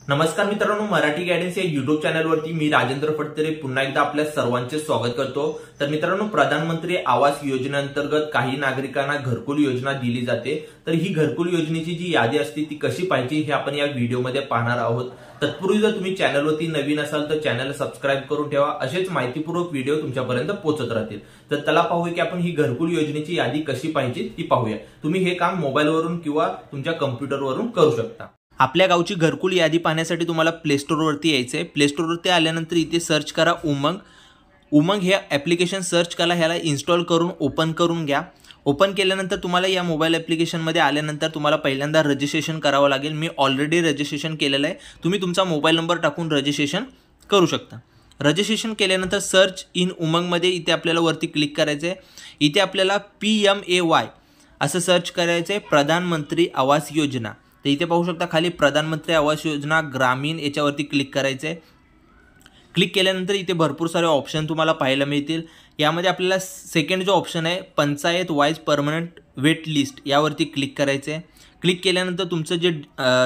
नमस्कार मित्रांनो, मराठी गायडन्स या युट्यूब चॅनलवरती मी राजेंद्र फडतरे पुन्हा एकदा आपल्या सर्वांचे स्वागत करतो। तर मित्रांनो, प्रधानमंत्री आवास योजनेअंतर्गत काही नागरिकांना घरकुल योजना दिली जाते। तर ही घरकुल योजनेची जी यादी असते ती कशी पाहिजे हे आपण या व्हिडिओमध्ये पाहणार आहोत। तत्पूर्वी जर तुम्ही चॅनलवरती नवीन असाल तर चॅनल सबस्क्राइब करून ठेवा, असेच माहितीपूर्वक व्हिडिओ तुमच्यापर्यंत पोहोचत राहतील। तर चला पाहूया की आपण ही घरकुल योजनेची यादी कशी पाहिजे ती पाहूया। तुम्ही हे काम मोबाईलवरून किंवा तुमच्या कॉम्प्युटरवरून करू शकता। आपल्या गावची घरकुल यादी पाहण्यासाठी तुम्हाला प्ले स्टोअरवरती यायचं आहे। प्ले स्टोअरवरती आल्यानंतर इथे सर्च करा उमंग हे ॲप्लिकेशन सर्च करा, ह्याला इन्स्टॉल करून ओपन करून घ्या। ओपन केल्यानंतर तुम्हाला या मोबाईल ॲप्लिकेशनमध्ये आल्यानंतर तुम्हाला पहिल्यांदा रजिस्ट्रेशन करावं लागेल। मी ऑलरेडी रजिस्ट्रेशन केलेलं आहे, तुम्ही तुमचा मोबाईल नंबर टाकून रजिस्ट्रेशन करू शकता। रजिस्ट्रेशन केल्यानंतर सर्च इन उमंगमध्ये इथे आपल्याला वरती क्लिक करायचं आहे। इथे आपल्याला PMAY असं सर्च करायचं आहे, प्रधानमंत्री आवास योजना। तर इथे पाहू शकता खाली प्रधानमंत्री आवास योजना ग्रामीण याच्यावरती क्लिक करायचं आहे। क्लिक केल्यानंतर इथे भरपूर सारे ऑप्शन तुम्हाला पाहायला मिळतील। यामध्ये आपल्याला सेकंड जो ऑप्शन आहे panchayat wise permanent wait list यावरती क्लिक करायचं आहे। क्लिक केल्यानंतर तुमचं जे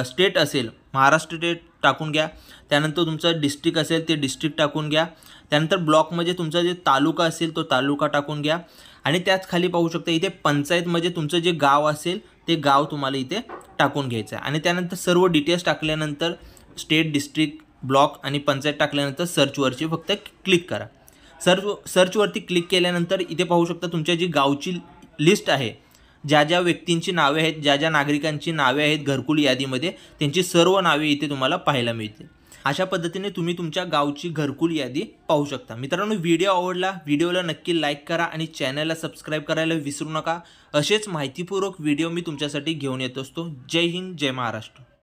स्टेट असेल महाराष्ट्र स्टेट टाकून घ्या, त्यानंतर तुमचं डिस्ट्रिक्ट असेल ते डिस्ट्रिक्ट टाकून घ्या, त्यानंतर ब्लॉकमध्ये तुमचा जे तालुका असेल तो तालुका टाकून घ्या आणि त्याच खाली पाहू शकता इथे पंचायत म्हणजे तुमचं जे गाव असेल ते गाव तुम्हाला इथे टाकून घ्यायचं आहे। आणि त्यानंतर सर्व डिटेल्स टाकल्यानंतर स्टेट डिस्ट्रिक्ट ब्लॉक आणि पंचायत टाकल्यानंतर सर्चवरची फक्त क्लिक करा। सर्चवरती क्लिक केल्यानंतर इथे पाहू शकता तुमच्या जी गावची लिस्ट आहे, ज्या ज्या व्यक्तींची नावे आहेत, ज्या ज्या नागरिकांची नावे आहेत घरकुल यादीमध्ये, त्यांची सर्व नावे इथे तुम्हाला पाहायला मिळतील। अशा पद्धतीने तुम्ही तुमच्या गावची घरकुल यादी पाहू शकता। मित्रांनो, व्हिडिओ आवडला व्हिडिओला नक्की लाईक करा आणि चॅनलला सबस्क्राइब करायला विसरू नका। असेच माहितीपूर्वक व्हिडिओ मी तुमच्यासाठी घेऊन येत असतो। जय हिंद, जय महाराष्ट्र।